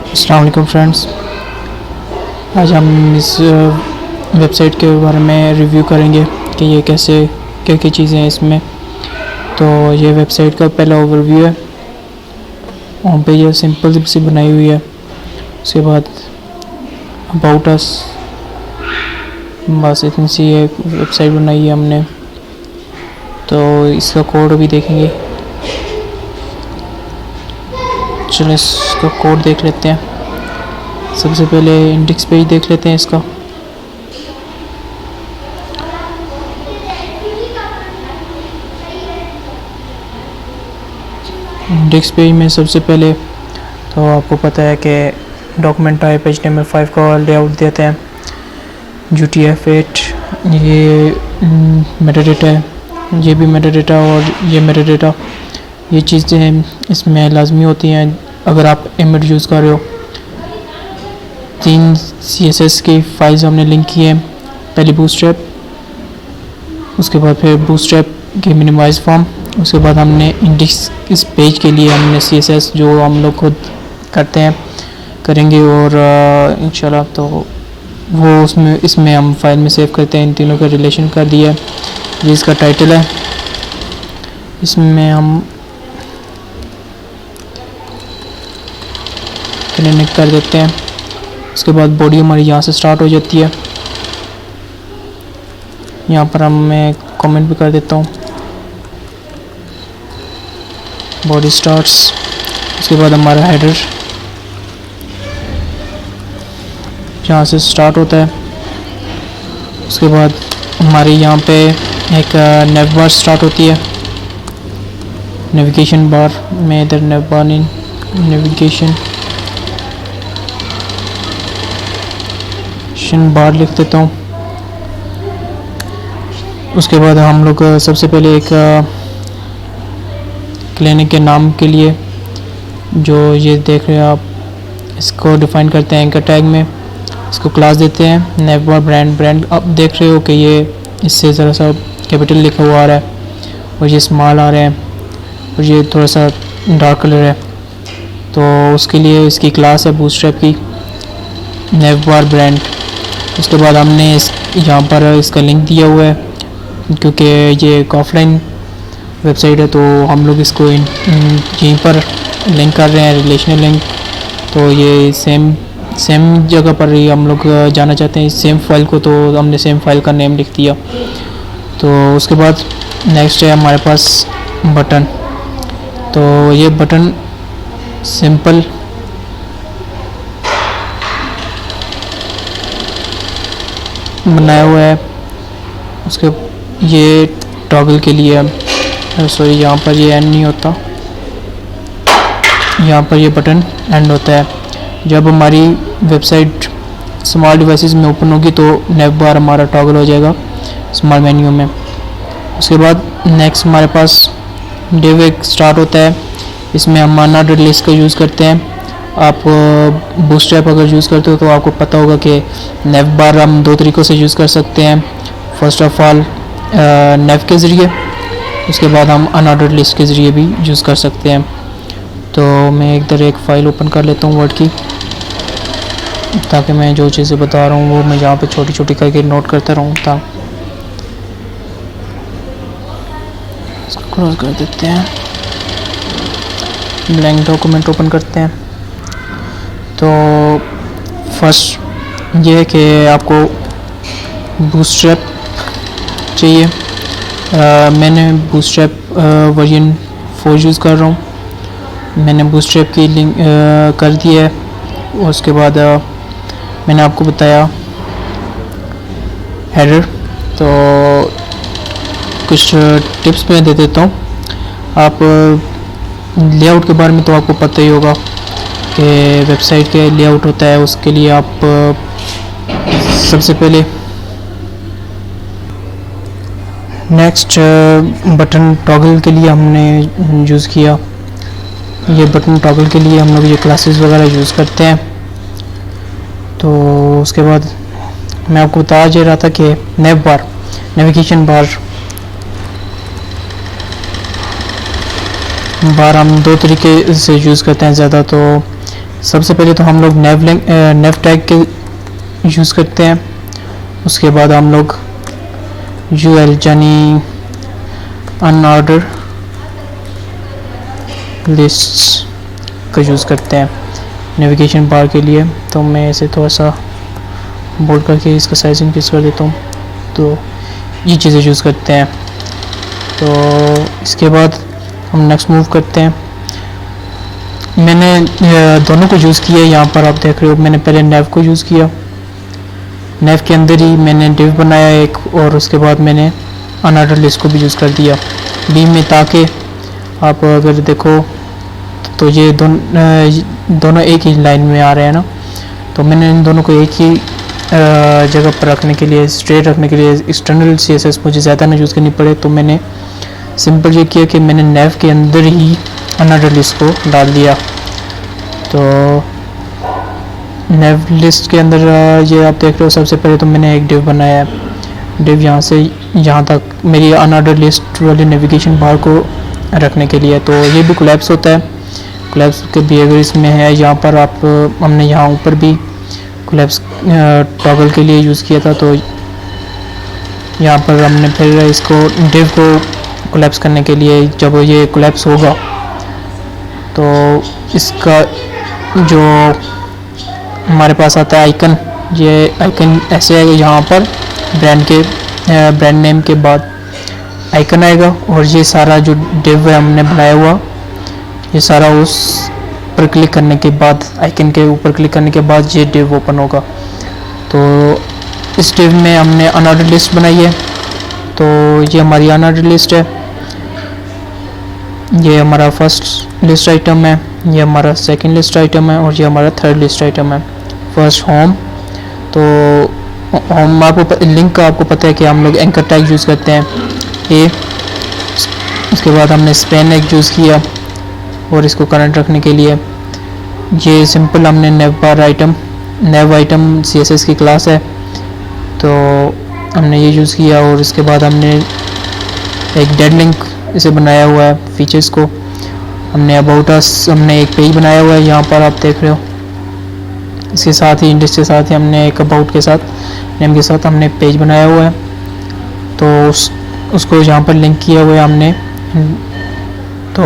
अस्सलाम वालेकुम फ्रेंड्स। आज हम इस वेबसाइट के बारे में रिव्यू करेंगे कि ये कैसे क्या क्या चीज़ें हैं इसमें। तो ये वेबसाइट का पहला ओवरव्यू है। वहाँ पे ये सिंपल सी बनाई हुई है। उसके बाद अबाउट अस, बस इतनी सी एक वेबसाइट बनाई है हमने। तो इसका कोड भी देखेंगे। चलो इसका कोड देख लेते हैं। सबसे पहले इंडेक्स पेज देख लेते हैं इसका। इंडेक्स पेज में सबसे पहले तो आपको पता है कि डॉक्यूमेंट टाइप HTML5 का लेआउट देते हैं। UTF-8 ये मेटाडेटा है, ये भी मेटाडेटा और ये मेटाडेटा, ये चीज़ें इसमें लाजमी होती हैं अगर आप इमेज यूज़ कर रहे हो। 3 CSS की फाइल्स हमने लिंक की हैं। पहली बूटस्ट्रैप, उसके बाद फिर बूटस्ट्रैप की मिनिमाइज फॉर्म, उसके बाद हमने इंडेक्स इस पेज के लिए हमने CSS जो हम लोग खुद करते हैं करेंगे और इंशाल्लाह तो वो इसमें हम फाइल में सेव करते हैं। इन तीनों का रिलेशन कर दिया है। ये इसका टाइटल है, इसमें हम क्लिक कर देते हैं। उसके बाद बॉडी हमारी यहाँ से स्टार्ट हो जाती है। यहाँ पर हम मैं कमेंट भी कर देता हूँ, बॉडी स्टार्ट्स। उसके बाद हमारा हेडर यहाँ से स्टार्ट होता है। उसके बाद हमारे यहाँ पे एक नेव बार स्टार्ट होती है। नेविगेशन बार में इधर नेव बार नेविगेशन बार लिख देता हूँ। उसके बाद हम लोग सबसे पहले एक क्लिनिक के नाम के लिए जो ये देख रहे हैं आप, इसको डिफाइन करते हैं एंकर टैग में। इसको क्लास देते हैं नेव बार ब्रांड। आप देख रहे हो कि ये इससे ज़रा सा कैपिटल लिखा हुआ आ रहा है और ये स्मॉल आ रहा है और ये थोड़ा सा डार्क कलर है। तो उसके लिए इसकी क्लास है बूटस्ट्रैप की नेव बार ब्रांड। उसके बाद हमने यहाँ पर इसका लिंक दिया हुआ है क्योंकि ये एक ऑफलाइन वेबसाइट है तो हम लोग इसको यहीं पर लिंक कर रहे हैं, रिलेशनल लिंक। तो ये सेम जगह पर ही हम लोग जाना चाहते हैं, सेम फाइल को, तो हमने सेम फाइल का नेम लिख दिया। तो उसके बाद नेक्स्ट है हमारे पास बटन। तो ये बटन सिंपल बनाया हुआ है। उसके ये टॉगल के लिए, सॉरी यहाँ पर ये एंड नहीं होता, यहाँ पर ये बटन एंड होता है। जब हमारी वेबसाइट स्मॉल डिवाइसेस में ओपन होगी तो नेव बार हमारा टॉगल हो जाएगा स्मॉल मेन्यू में। उसके बाद नेक्स्ट हमारे पास डिव एक स्टार्ट होता है। इसमें हम अनऑर्डर्ड लिस्ट का यूज़ करते हैं। आप बूटस्ट्रैप अगर यूज़ करते हो तो आपको पता होगा कि नेव बार हम 2 तरीक़ों से यूज़ कर सकते हैं। फर्स्ट ऑफ ऑल नेव के ज़रिए, उसके बाद हम अनऑर्डर्ड लिस्ट के ज़रिए भी यूज़ कर सकते हैं। तो मैं इधर एक फ़ाइल ओपन कर लेता हूँ वर्ड की, ताकि मैं जो चीज़ें बता रहा हूँ वो मैं यहाँ पे छोटी छोटी करके नोट करता रहूँ। इसको क्लोज कर देते हैं, ब्लैंक डॉक्यूमेंट ओपन करते हैं। तो फर्स्ट ये है कि आपको बूटस्ट्रैप चाहिए। मैंने बूटस्ट्रैप वर्जन 4 यूज़ कर रहा हूँ। मैंने बूटस्ट्रैप की लिंक कर दी है। उसके बाद मैंने आपको बताया हेडर। तो कुछ टिप्स मैं दे देता हूँ। आप लेआउट के बारे में तो आपको पता ही होगा कि वेबसाइट के लेआउट होता है। उसके लिए आप सबसे पहले नेक्स्ट बटन टॉगल के लिए हमने यूज़ किया। ये बटन टॉगल के लिए हम लोग ये क्लासेस वगैरह यूज़ करते हैं। तो उसके बाद मैं आपको बता रहा था कि नेव बार, नेविगेशन बार हम 2 तरीके से यूज़ करते हैं ज़्यादा। तो सबसे पहले तो हम लोग नेव टैग के यूज़ करते हैं, उसके बाद हम लोग यूएल यानी अनऑर्डर लिस्ट्स का यूज़ करते हैं नेविगेशन बार के लिए। तो मैं इसे थोड़ा सा बोल्ड करके इसका साइज इंक्रीज कर देता हूँ। तो ये चीज़ें यूज़ करते हैं। तो इसके बाद हम नेक्स्ट मूव करते हैं। मैंने दोनों को यूज़ किया है। यहाँ पर आप देख रहे हो मैंने पहले नेव को यूज़ किया, नेव के अंदर ही मैंने डिव बनाया एक, और उसके बाद मैंने अनऑर्डर लिस्ट को भी यूज़ कर दिया डी में, ताकि आप अगर देखो तो ये दोनों एक ही लाइन में आ रहे हैं ना। तो मैंने इन दोनों को एक ही जगह पर रखने के लिए, स्ट्रेट रखने के लिए, एक्सटर्नल CSS मुझे ज़्यादा ना यूज़ करनी पड़े, तो मैंने सिंपल ये किया कि मैंने नेव के अंदर ही अनऑर्डर लिस्ट को डाल दिया। तो नेव लिस्ट के अंदर ये आप देख रहे हो, सबसे पहले तो मैंने एक डिव बनाया है। डिव यहाँ से यहाँ तक मेरी अनऑर्डर लिस्ट वाली नेविगेशन बार को रखने के लिए। तो ये भी कोलैप्स होता है, कोलैप्स के बिहेवियर इसमें है। यहाँ पर आप हमने यहाँ ऊपर भी कोलैप्स टॉगल के लिए यूज़ किया था। तो यहाँ पर हमने फिर इसको डिव को कोलैप्स करने के लिए, जब ये कोलैप्स होगा तो इसका जो हमारे पास आता है आइकन, ये आइकन ऐसे आएगा। यहाँ पर ब्रांड नेम के बाद आइकन आएगा, और ये सारा जो डिव है हमने बनाया हुआ, ये सारा उस पर क्लिक करने के बाद, आइकन के ऊपर क्लिक करने के बाद ये डिव ओपन होगा। तो इस डिव में हमने अनऑर्डर लिस्ट बनाई है। तो ये हमारी अनऑर्डर लिस्ट है, ये हमारा फर्स्ट लिस्ट आइटम है, ये हमारा सेकंड लिस्ट आइटम है, और ये हमारा थर्ड लिस्ट आइटम है। फर्स्ट होम, तो होम आपको लिंक का आपको पता है कि हम लोग एंकर टैग यूज़ करते हैं ए। उसके बाद हमने स्पेन एक यूज़ किया और इसको करंट रखने के लिए। ये सिंपल हमने नेव आइटम CSS की क्लास है, तो हमने ये यूज़ किया। और इसके बाद हमने एक डेड लिंक इसे बनाया हुआ है, फीचर्स को हमने अबाउट अस हमने एक पेज बनाया हुआ है, यहाँ पर आप देख रहे हो। इसके साथ ही इंडेक्स के साथ ही हमने एक अबाउट के साथ, नेम के साथ हमने पेज बनाया हुआ है। तो उसको यहाँ पर लिंक किया हुआ है हमने। तो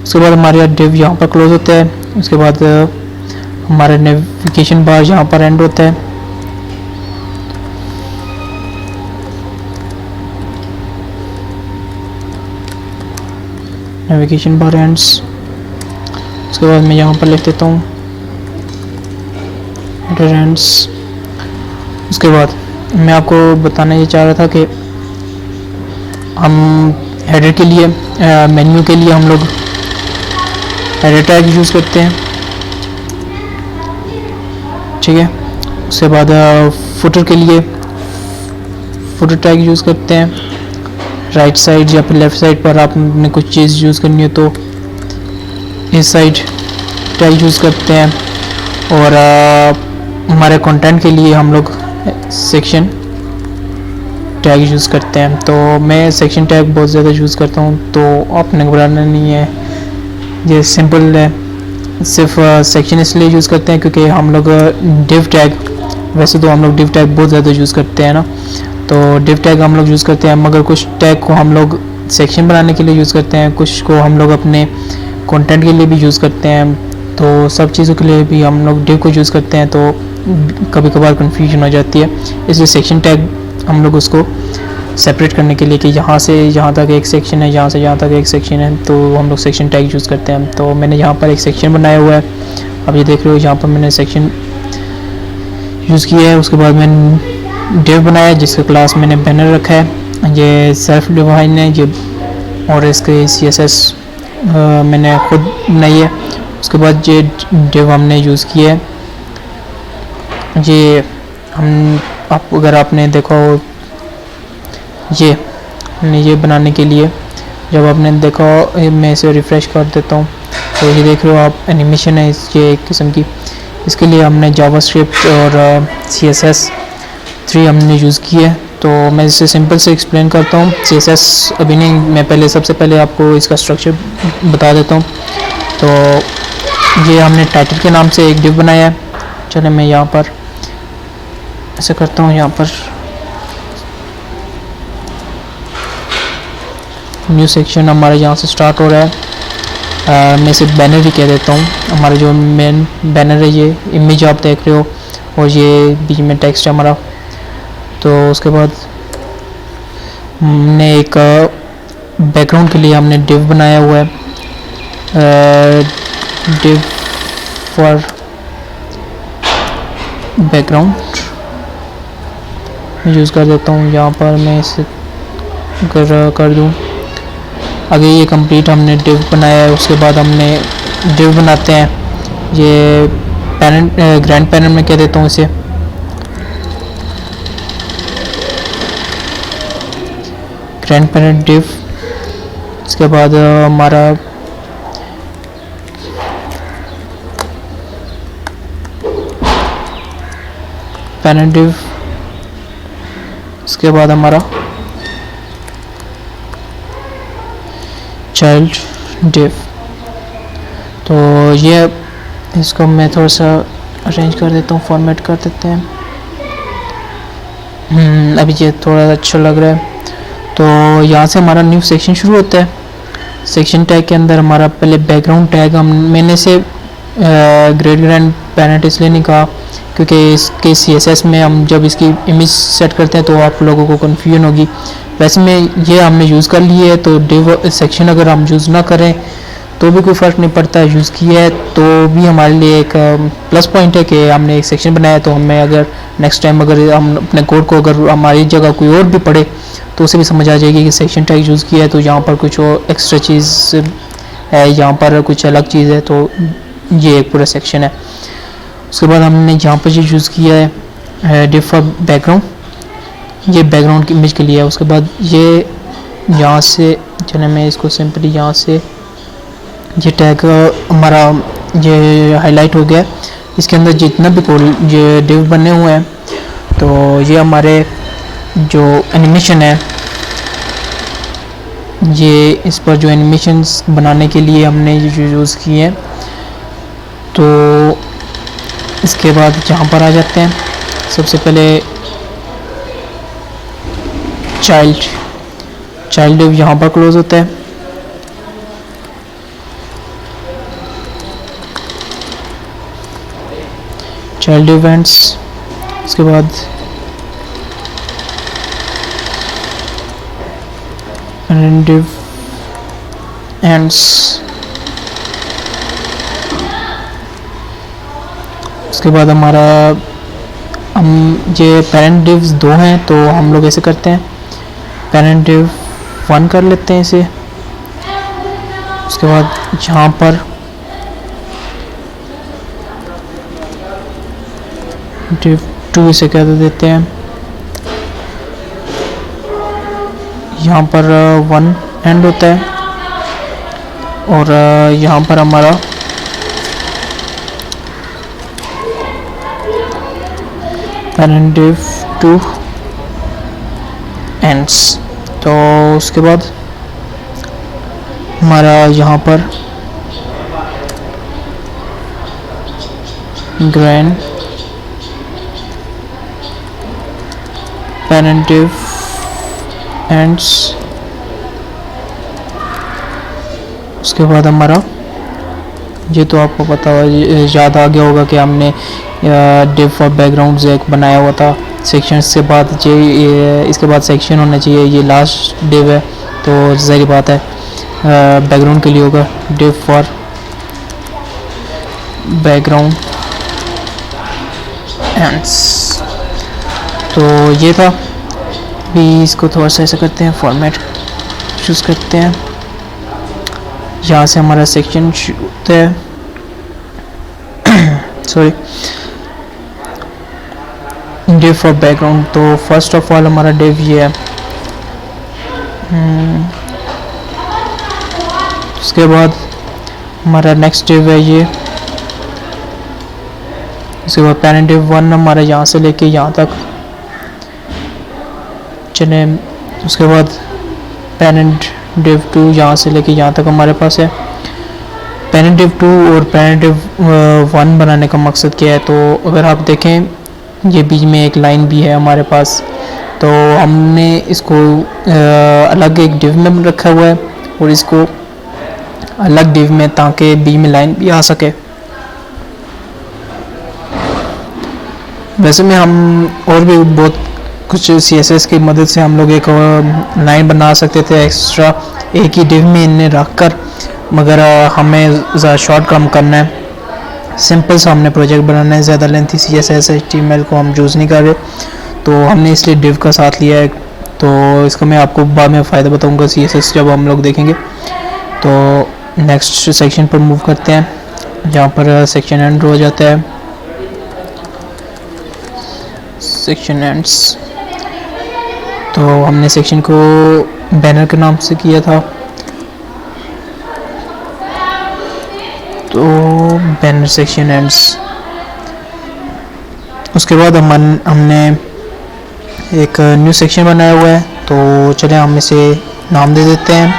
उसके बाद हमारे डिव यहाँ पर क्लोज होता है। उसके बाद हमारा नेविगेशन बार यहाँ पर एंड होता है। Navigation bar ends. उसके बाद मैं यहाँ पर लिख देता हूँ एंड्स। उसके बाद मैं आपको बताना ये चाह रहा था कि हम हेडर के लिए, मेन्यू के लिए हम लोग हेडर टैग यूज़ करते हैं, ठीक है। उसके बाद फुटर के लिए फुटर टैग यूज़ करते हैं। राइट साइड या फिर लेफ़्ट साइड पर आपने कुछ चीज़ यूज़ करनी हो तो इस साइड टैग यूज़ करते हैं। और हमारे कंटेंट के लिए हम लोग सेक्शन टैग यूज़ करते हैं। तो मैं सेक्शन टैग बहुत ज़्यादा यूज़ करता हूँ, तो आपने घबराना नहीं है, ये सिंपल है। सिर्फ सेक्शन इसलिए यूज़ करते हैं क्योंकि हम लोग डिव टैग, वैसे तो हम लोग डिव टैग बहुत ज़्यादा यूज़ करते हैं ना, तो डिव टैग हम लोग यूज़ करते हैं। मगर कुछ टैग को हम लोग सेक्शन बनाने के लिए यूज़ करते हैं, कुछ को हम लोग अपने कंटेंट के लिए भी यूज़ करते हैं। तो सब चीज़ों के लिए भी हम लोग डिव को यूज़ करते हैं, तो कभी कभार कन्फ्यूजन हो जाती है। इसलिए सेक्शन टैग हम लोग उसको सेपरेट करने के लिए कि यहाँ से यहाँ तक एक सेक्शन है, यहाँ से यहाँ तक एक सेक्शन है, तो हम लोग सेक्शन टैग यूज़ करते हैं। तो मैंने यहाँ पर एक सेक्शन बनाया हुआ है, अब ये देख रहे हो, यहाँ पर मैंने सेक्शन यूज़ किया है। उसके बाद मैंने डिव बनाया जिसका क्लास मैंने बैनर रखा है, ये सेल्फ डिफाइन है ये, और इसके CSS मैंने खुद बनाई है। उसके बाद ये डिव हमने यूज़ किया है, ये हम अगर आपने देखा हो, ये बनाने के लिए जब आपने देखा हो, मैं इसे रिफ़्रेश कर देता हूँ तो ये देख रहे हो आप, एनिमेशन है ये एक किस्म की। इसके लिए हमने जावास्क्रिप्ट और CSS 3 हमने यूज़ किया है। तो मैं इसे सिंपल से एक्सप्लेन करता हूँ। CSS अभी नहीं, मैं सबसे पहले आपको इसका स्ट्रक्चर बता देता हूँ। तो ये हमने टाइटल के नाम से एक डिव बनाया है। चले मैं यहाँ पर ऐसे करता हूँ, यहाँ पर न्यू सेक्शन हमारा यहाँ से स्टार्ट हो रहा है। मैं इसे बैनर भी कह देता हूँ। हमारा जो मेन बैनर है, ये इमेज आप देख रहे हो और ये बीच में टेक्स्ट है हमारा। तो उसके बाद हमने एक बैकग्राउंड के लिए हमने डिव बनाया हुआ है, डिव फॉर बैकग्राउंड यूज़ कर देता हूँ। यहाँ पर मैं इसे कर दूँ। आगे ये कंप्लीट हमने डिव बनाया है। उसके बाद हमने डिव बनाते हैं, ये पेरेंट ग्रैंड पेरेंट में कह देता हूँ इसे। Grand parent div. इसके बाद हमारा पेरेंट डिव। इसके बाद हमारा चाइल्ड डिव। तो ये इसको मैं थोड़ा सा अरेंज कर देता हूँ, फॉर्मेट कर देते हैं। अभी ये थोड़ा अच्छा लग रहा है। तो यहाँ से हमारा न्यू सेक्शन शुरू होता है। सेक्शन टैग के अंदर हमारा पहले बैकग्राउंड टैग मैंने से ग्रेट ग्रैंड पेरेंट इसलिए नहीं कहा क्योंकि इसके CSS में हम जब इसकी इमेज सेट करते हैं तो आप लोगों को कन्फ्यूजन होगी। वैसे में ये हमने यूज़ कर ली है, तो डिव सेक्शन अगर हम यूज़ ना करें तो भी कोई फ़र्क नहीं पड़ता। यूज़ किया है तो भी हमारे लिए एक प्लस पॉइंट है कि हमने एक सेक्शन बनाया। तो हमें अगर नेक्स्ट टाइम अगर हम अपने कोड को अगर हमारी जगह कोई और भी पढ़े तो उसे भी समझ आ जाएगी कि सेक्शन टैग यूज़ किया है, तो यहाँ पर कुछ और एक्स्ट्रा चीज़ है, यहाँ पर कुछ अलग चीज़ है, तो ये एक पूरा सेक्शन है। उसके बाद हमने यहाँ पर जो यूज़ किया है डिव फॉर बैकग्राउंड, ये बैकग्राउंड की इमेज के लिए है। उसके बाद ये यहाँ से चले मैं इसको सिंपली यहाँ से ये टैग हमारा ये हाईलाइट हो गया। इसके अंदर जितना भी कोड ये डिव बने हुए हैं, तो ये हमारे जो एनिमेशन है, ये इस पर जो एनिमेशंस बनाने के लिए हमने ये यूज़ किए हैं। तो इसके बाद यहाँ पर आ जाते हैं। सबसे पहले चाइल्ड डिव यहाँ पर क्लोज होता है। Child events. उसके बाद डिव एंड्स। उसके बाद हमारा हम ये पेरेंट डिव्स दो हैं, तो हम लोग ऐसे करते हैं, पेरेंट डिव 1 कर लेते हैं इसे। उसके बाद यहाँ पर डिव 2 इसे कह देते हैं। यहाँ पर 1 एंड होता है और यहाँ पर हमारा पेरेंट डिव 2 एंड्स। तो उसके बाद हमारा यहाँ पर ग्रैंड पेरेंट डिव एंड्स। उसके बाद हमारा ये तो आपको पता याद आ गया होगा कि हमने डिव फॉर बैकग्राउंड एक बनाया हुआ था सेक्शन के बाद। ये इसके बाद सेक्शन होना चाहिए, ये लास्ट डिव है तो ज़ाहिर बात है बैकग्राउंड के लिए होगा डिव फॉर बैकग्राउंड एंड्स। तो ये था। भी इसको थोड़ा सा ऐसा करते हैं, फॉर्मेट चूज़ करते हैं। यहाँ से हमारा सेक्शन शुरू होता है। Sorry, div for background. तो फर्स्ट ऑफ ऑल हमारा डिव ये है। उसके बाद हमारा नेक्स्ट डिव है ये। उसके बाद पेरेंट डिव 1 हमारा यहाँ से लेके यहाँ तक चले। उसके बाद पेरेंट डिव 2 यहाँ से लेके यहाँ तक हमारे पास है। पैरेंटिव 2 और पैरेंटिव 1 बनाने का मकसद क्या है, तो अगर आप देखें ये बीच में एक लाइन भी है हमारे पास, तो हमने इसको अलग एक डिव में रखा हुआ है और इसको अलग डिव में, ताकि बीच में लाइन भी आ सके। वैसे में हम और भी बहुत कुछ CSS की मदद से हम लोग एक लाइन बना सकते थे एक्स्ट्रा एक ही डिव में इन्हें रख कर, मगर हमें ज़्यादा शॉर्ट कम करना है, सिंपल सा हमने प्रोजेक्ट बनाना है, ज़्यादा लेंथी CSS HTML को हम यूज़ नहीं कर रहे, तो हमने इसलिए डिव का साथ लिया है। तो इसका मैं आपको बाद में फ़ायदा बताऊंगा CSS जब हम लोग देखेंगे। तो नेक्स्ट सेक्शन पर मूव करते हैं, जहाँ पर सेक्शन एंड हो जाता है। सेक्शन एंड्स, तो हमने सेक्शन को बैनर के नाम से किया था, तो बैनर सेक्शन एंड्स। उसके बाद हमने एक न्यू सेक्शन बनाया हुआ है, तो चलिए हम इसे नाम दे देते हैं।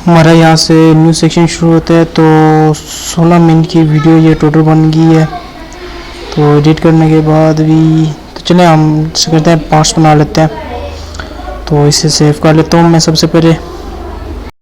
हमारा यहाँ से न्यू सेक्शन शुरू होता है, तो 16 मिनट की वीडियो ये टोटल बन गई है। तो एडिट करने के बाद भी, तो चलिए हम करते हैं पार्ट्स बना लेते हैं। तो इसे सेव कर लेता हूँ मैं सबसे पहले।